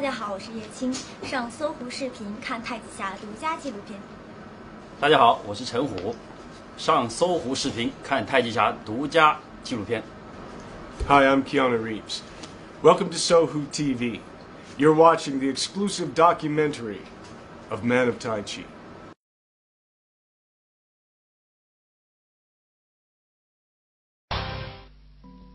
家好，我是叶青，上搜狐视频看太极侠独家纪录片。大家好，我是陈虎，上搜狐视频看太极侠独家纪录片。Hi, I'm Keanu Reeves. Welcome to Sohu TV. You're watching the exclusive documentary of Men of Tai Chi.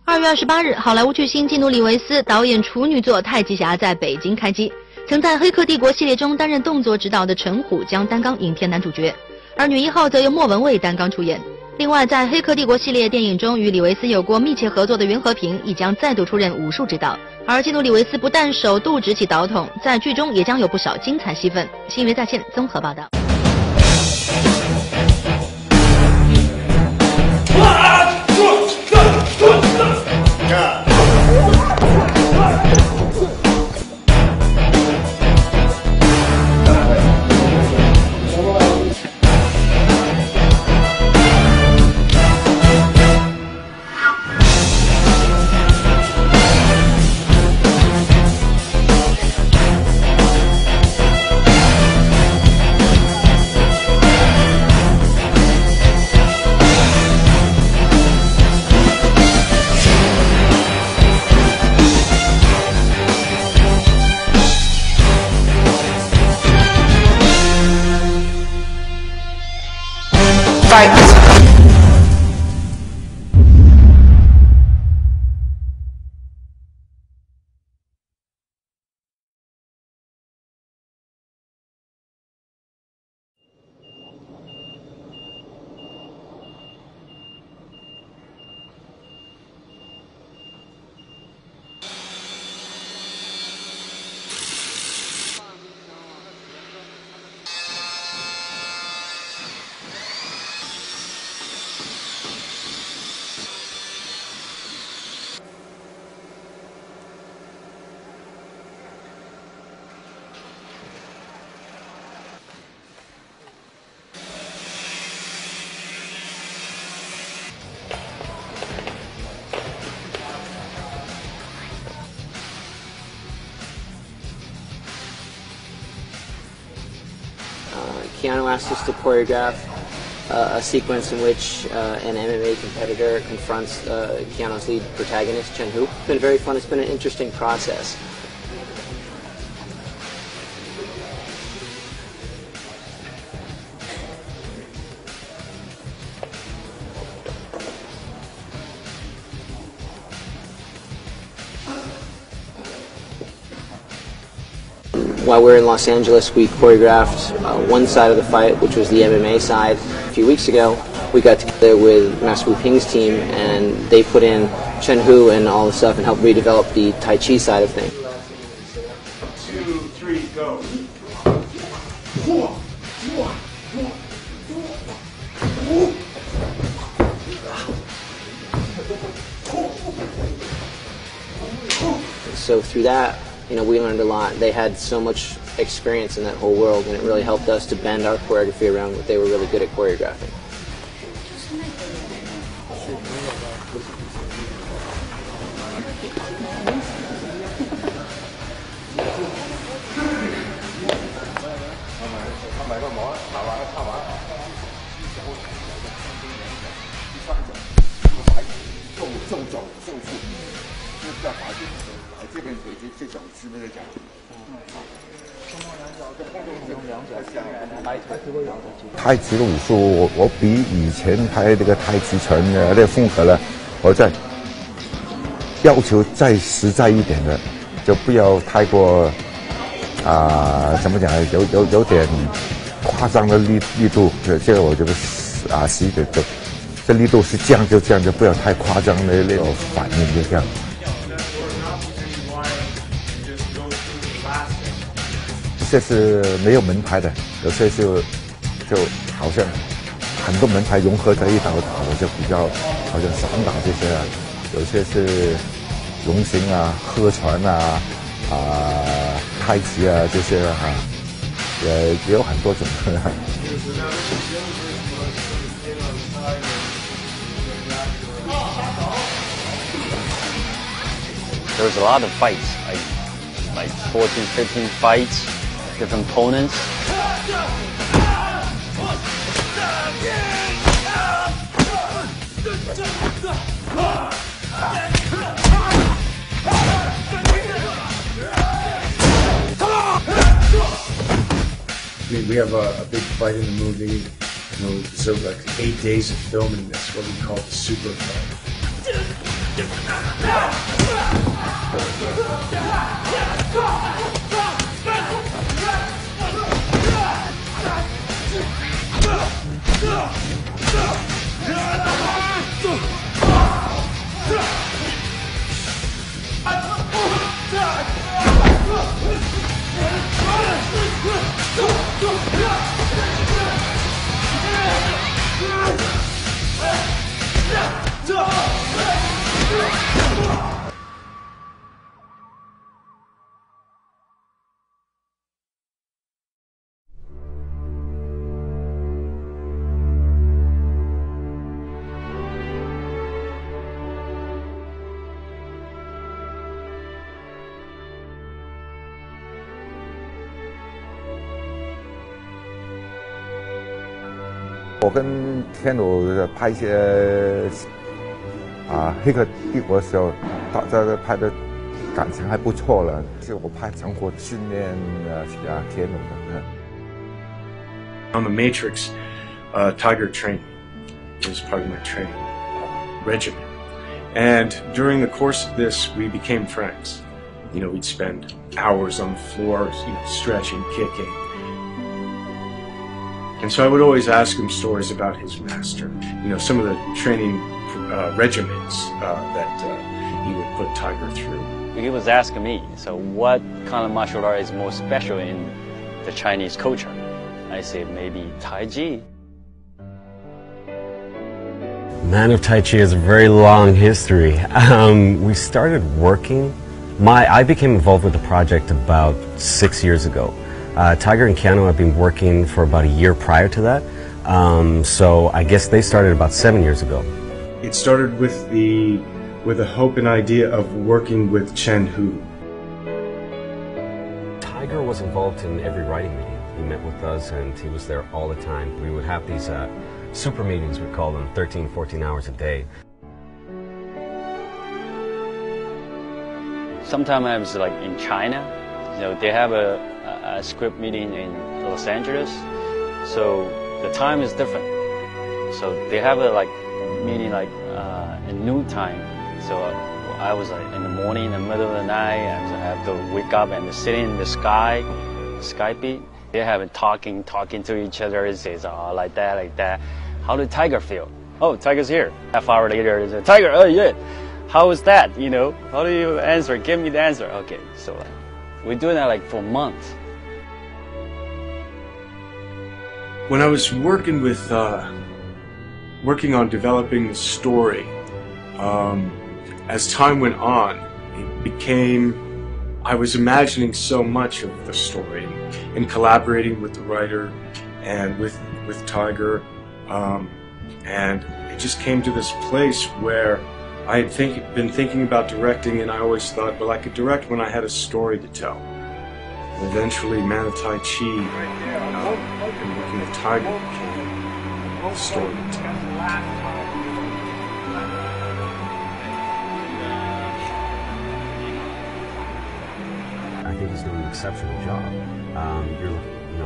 2月28日，好莱坞巨星基努·里维斯导演处女作《太极侠》在北京开机。曾在《黑客帝国》系列中担任动作指导的陈虎将担纲影片男主角，而女一号则由莫文蔚担纲出演。另外，在《黑客帝国》系列电影中与里维斯有过密切合作的袁和平亦将再度出任武术指导。而基努·里维斯不但首度执起导筒，在剧中也将有不少精彩戏份。新闻在线综合报道。Keanu asked us to choreograph a sequence in which an MMA competitor confronts Keanu's lead protagonist, Chen Hu. It's been very fun. It's been an interesting process. While we were in Los Angeles, we choreographed one side of the fight, which was the MMA side. A few weeks ago, we got together with Master Wu Ping's team, and they put in Chen Hu and all the stuff and helped redevelop the Tai Chi side of things. 2, 3, go. So through that, we learned a lot. They had so much experience in that whole world, and it really helped us to bend our choreography around what they were really good at choreographing.太极的武术，我比以前拍这个太极拳的那风格呢，我在要求再实在一点的，就不要太过怎么讲，有点夸张的力度。这个我觉得是一个这力度是降就降，就不要太夸张的那种反应，就这样。这是没有门牌的，有些就好像很多门牌融合在一道打的，就比较好像散打这些啊，有些是龙形啊、鹤传啊、太极啊这些啊，也有很多种。There's a lot of fights I like 14, 15 fights, different opponents. I mean, we have a big fight in the movie. So like 8 days of filming this, what we call the super fight.我跟天鲁拍一些黑客帝国的时候，大家拍的感情还不错了。是我拍成活训练天鲁的。On the Matrix, Tiger training was part of my training regimen, and during the course of this, we became friends. You know, we'd spend hours on the floor, stretching, kicking. And so I would always ask him stories about his master, some of the training regimens that he would put Tiger through. He was asking me, so what kind of martial art is most special in the Chinese culture? I said maybe Tai Chi. Man of Tai Chi has a very long history. We started working. I became involved with the project about 6 years ago. Tiger and Keanu have been working for about a year prior to that, so I guess they started about 7 years ago. It started with a hope and idea of working with Chen Hu. Tiger was involved in every writing meeting. He met with us and he was there all the time. We would have these super meetings, we call them, 13, 14 hours a day. Sometimes like in China, they have a script meeting in Los Angeles, so the time is different. So they have a meeting in noon time. So I was in the morning, in the middle of the night, and I have to wake up and sit in the Skype. They have it talking to each other. It says, oh, like that. How did Tiger feel? Oh, Tiger's here. Half hour later, it says, Tiger, oh yeah. How was that? How do you answer? Give me the answer. Okay, so we're doing that for months. When I was working on developing the story, as time went on, I was imagining so much of the story and collaborating with the writer and with Tiger, and it just came to this place where I had been thinking about directing, and I always thought, well, I could direct when I had a story to tell. Eventually, Man of Tai Chi and working with Tiger became the story to tell. I think he's doing an exceptional job.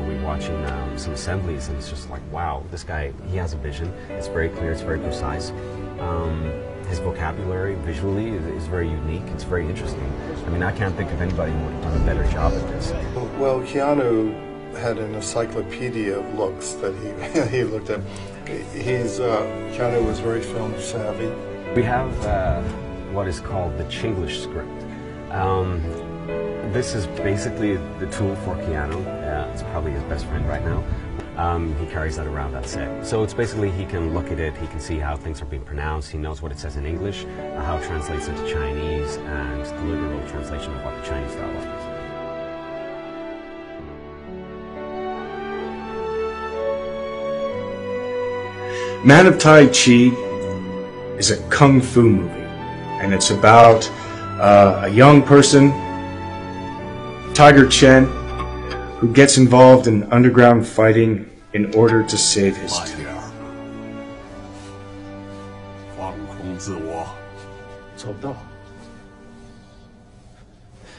We're watching some assemblies, and it's just like, wow, this guy, he has a vision. It's very clear, it's very precise. His vocabulary visually is very unique. It's very interesting. I mean, I can't think of anybody who would have done a better job at this. Well, Keanu had an encyclopedia of looks that he looked at. Keanu was very film savvy. We have what is called the Chinglish script. This is basically the tool for Keanu. It's probably his best friend right now. He carries that around that set. So it's basically, he can look at it, he can see how things are being pronounced, he knows what it says in English, how it translates into Chinese, and the literal translation of what the Chinese dialogue is. Man of Tai Chi is a kung fu movie, and it's about a young person Tiger Chen, who gets involved in underground fighting in order to save his team. 放空自我，做不到。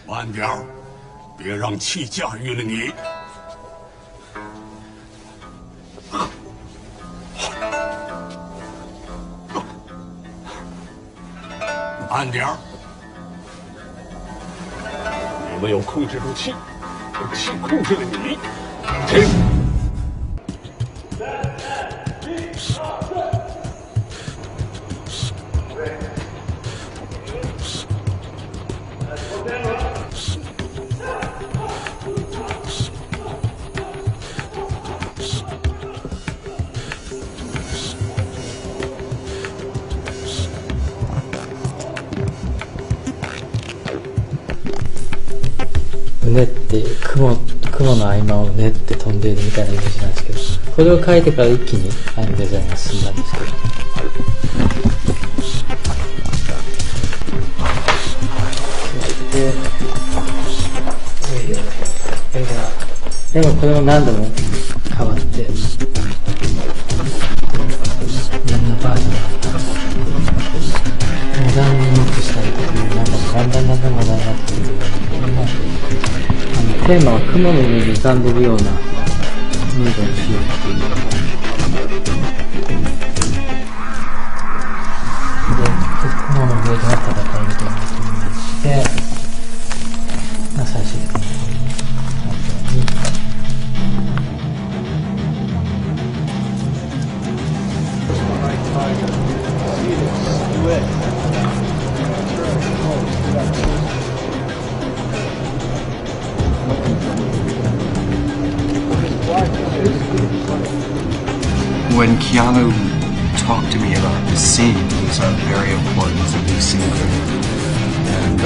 慢点儿，别让气驾驭了你。慢点儿，你没有控制住气，气控制了你。停！ うねって雲の合間をうねって飛んでいるみたいなイメージなんですけど、これを描いてから一気にデザインが進んだんですけど、でもこれも何度も変わっていろんなバージョンモダンにノックしたりとか、なんかだんだんモダンになってくる。テーマは雲の上に浮かんでるようなムードにしようっていうで、雲の上での戦いみたいな風にして、最終的にWhen Keanu talked to me about this scene, it was very important to be seen. And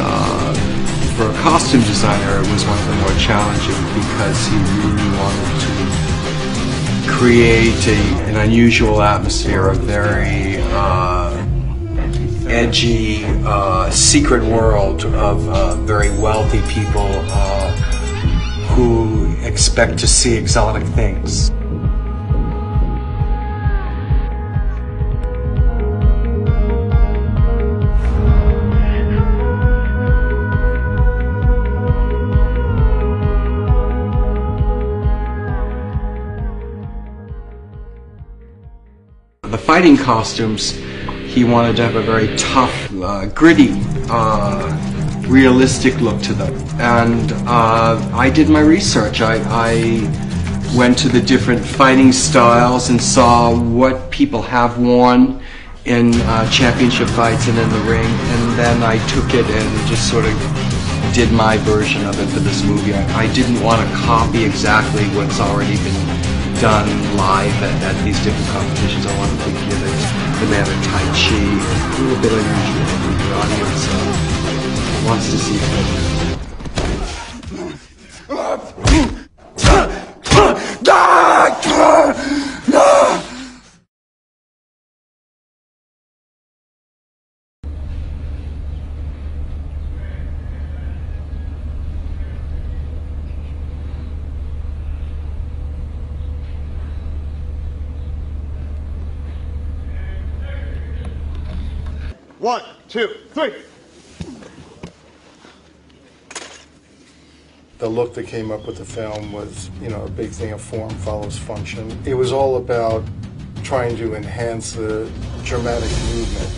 for a costume designer, it was one of the more challenging because he really wanted to create an unusual atmosphere, a very edgy, secret world of very wealthy people who expect to see exotic things. The fighting costumes, he wanted to have a very tough, gritty, realistic look to them. And I did my research. I went to the different fighting styles and saw what people have worn in championship fights and in the ring. And then I took it and just sort of did my version of it for this movie. I didn't want to copy exactly what's already been done live at these different competitions. I wanted to give it the manner of Tai Chi, a little bit unusual. The audience wants to see it. One, two, three. The look that came up with the film was, a big thing of form follows function. It was all about trying to enhance the dramatic movement.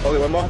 Okay, one more.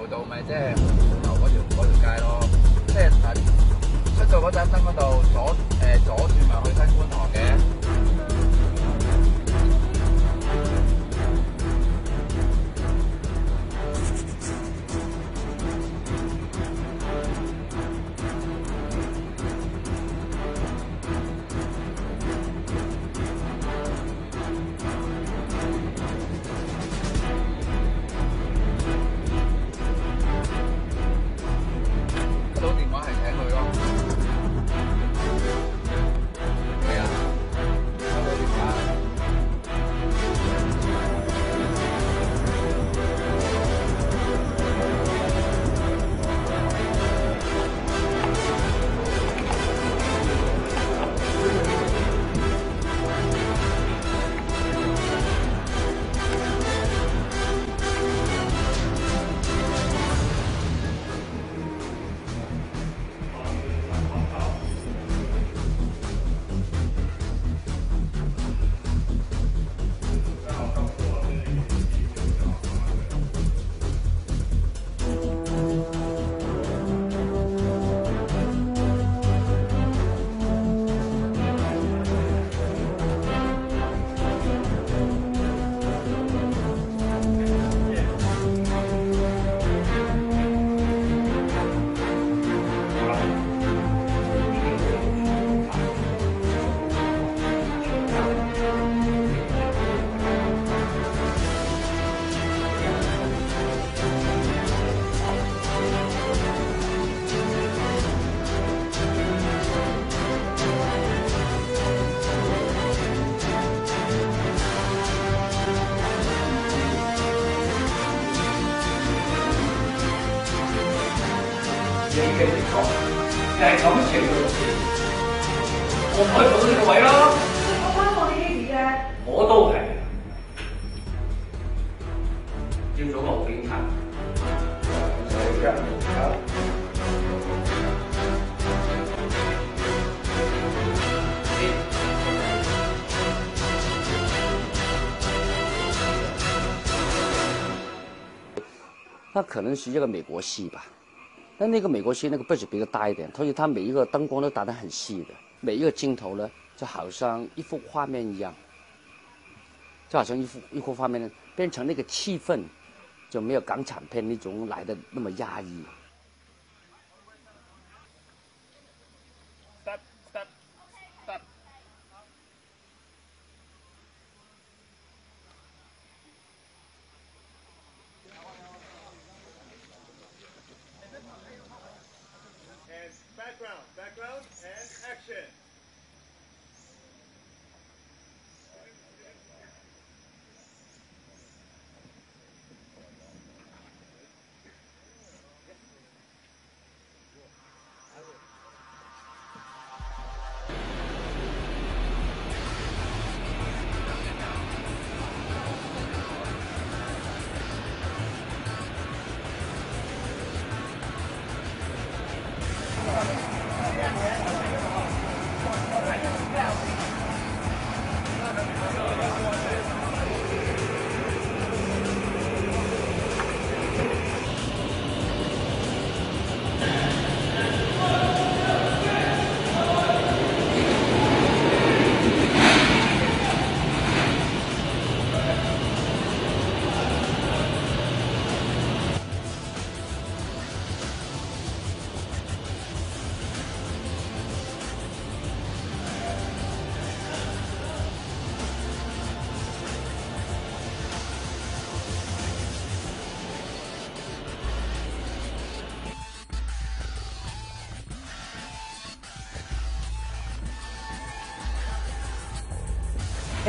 道咪即係頭嗰條街咯，即係出到嗰盞燈嗰度左轉咪去新觀塘嘅。你嘅的確就係感情嘅事，我唔可以做到呢個位咯。我關我哋幾時啫？我都係。要做個警察。它可能是一个美国戏吧，但那个美国戏那个 budget 比较大一点，所以它每一个灯光都打得很细的，每一个镜头呢就好像一幅画面一样，就好像一幅画面呢变成那个气氛，就没有港产片那种来的那么压抑。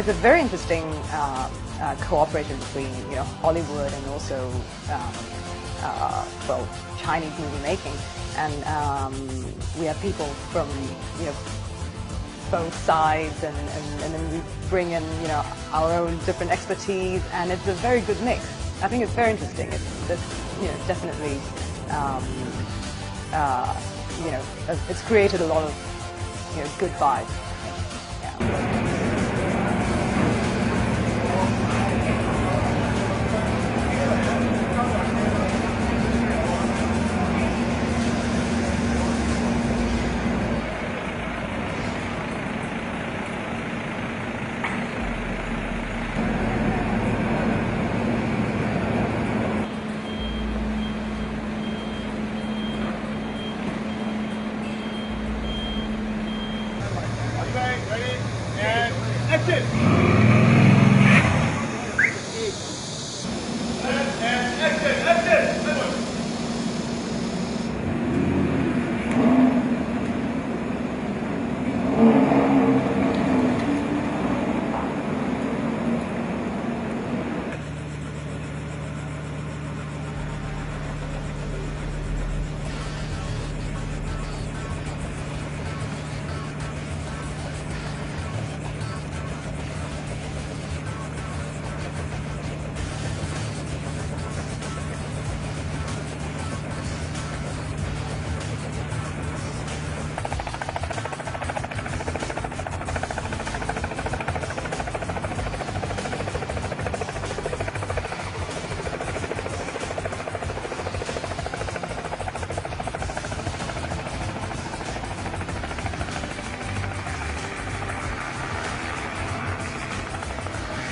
it's a very interesting cooperation between Hollywood and also well, Chinese movie making, and we have people from both sides, and then we bring in our own different expertise, and it's a very good mix. I think it's very interesting. It's definitely it's created a lot of good vibes. Yeah.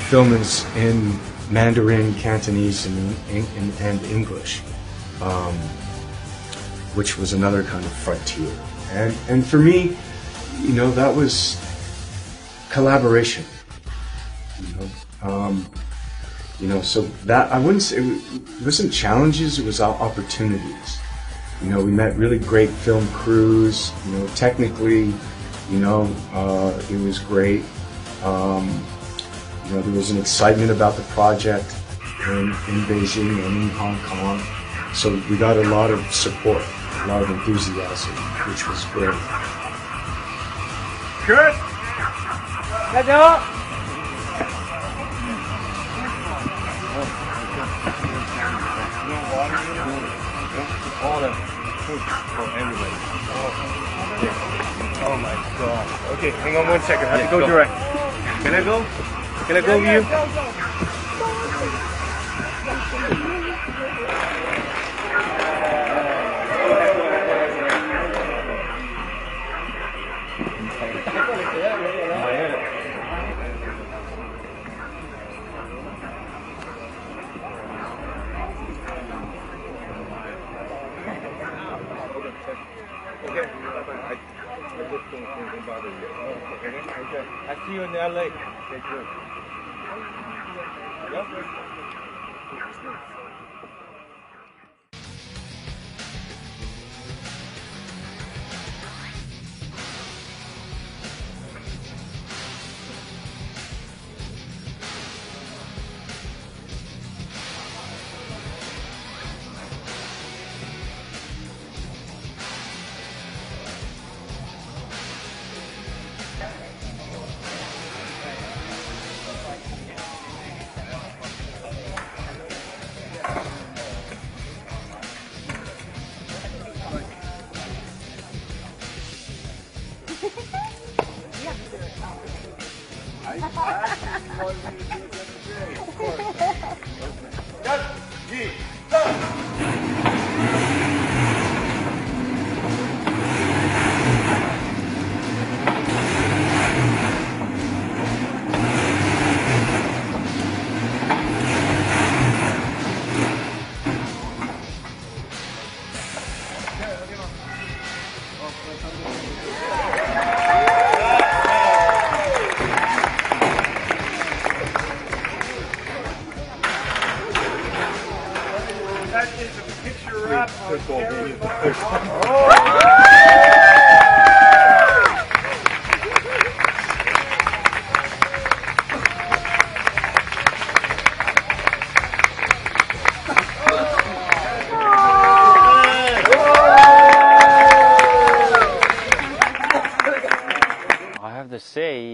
Film is in Mandarin, Cantonese, and English, which was another kind of frontier. And for me, that was collaboration. So that I wouldn't say it wasn't challenges; it was opportunities. We met really great film crews. Technically, it was great. There was an excitement about the project in Beijing and in Hong Kong. So we got a lot of support, a lot of enthusiasm, which was great. Good. Let's go. All the food for everybody. Oh my god. Okay, hang on 1 second. I have to go direct. Can I go? Can I go with you? Okay. I just don't bother you. Okay. I see you in LA. Okay, good. Yep.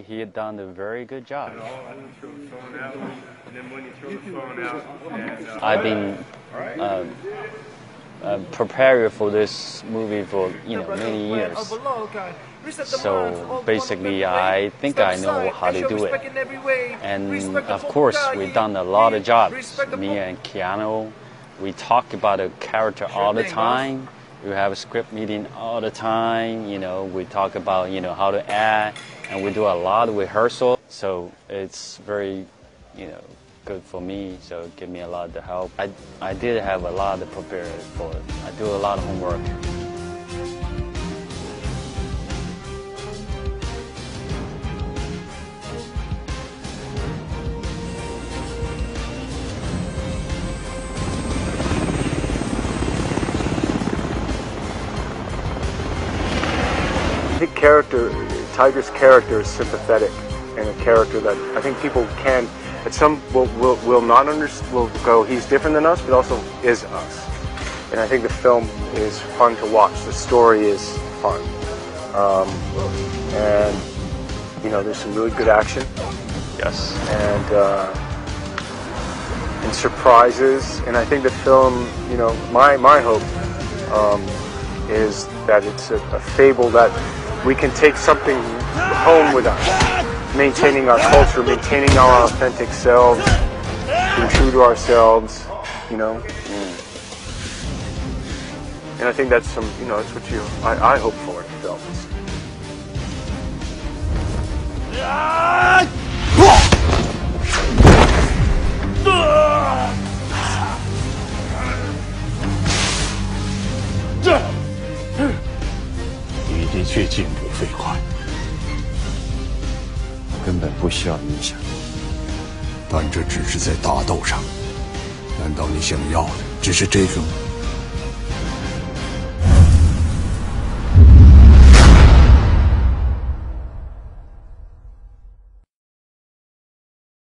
he had done a very good job. I've been preparing for this movie for many years. So basically, I think I know how to do it. And of course, we've done a lot of jobs. Me and Keanu, we talk about a character all the time. We have a script meeting all the time. We talk about how to act, and we do a lot of rehearsal. So it's very, good for me. So it gave me a lot of help. I did have a lot to prepare for it. I do a lot of homework. I think Tiger's character is sympathetic, and a character that I think people can, at some will not understand, will go, he's different than us, but also is us. And I think the film is fun to watch. The story is fun. And, there's some really good action. Yes. And surprises. And I think the film, my hope is that it's a fable that we can take something home with us, maintaining our culture, maintaining our authentic selves, being true to ourselves, And I think that's that's what I hope for in films.你的确进步飞快，根本不需要冥想。但这只是在打斗上。难道你想要的只是这个吗？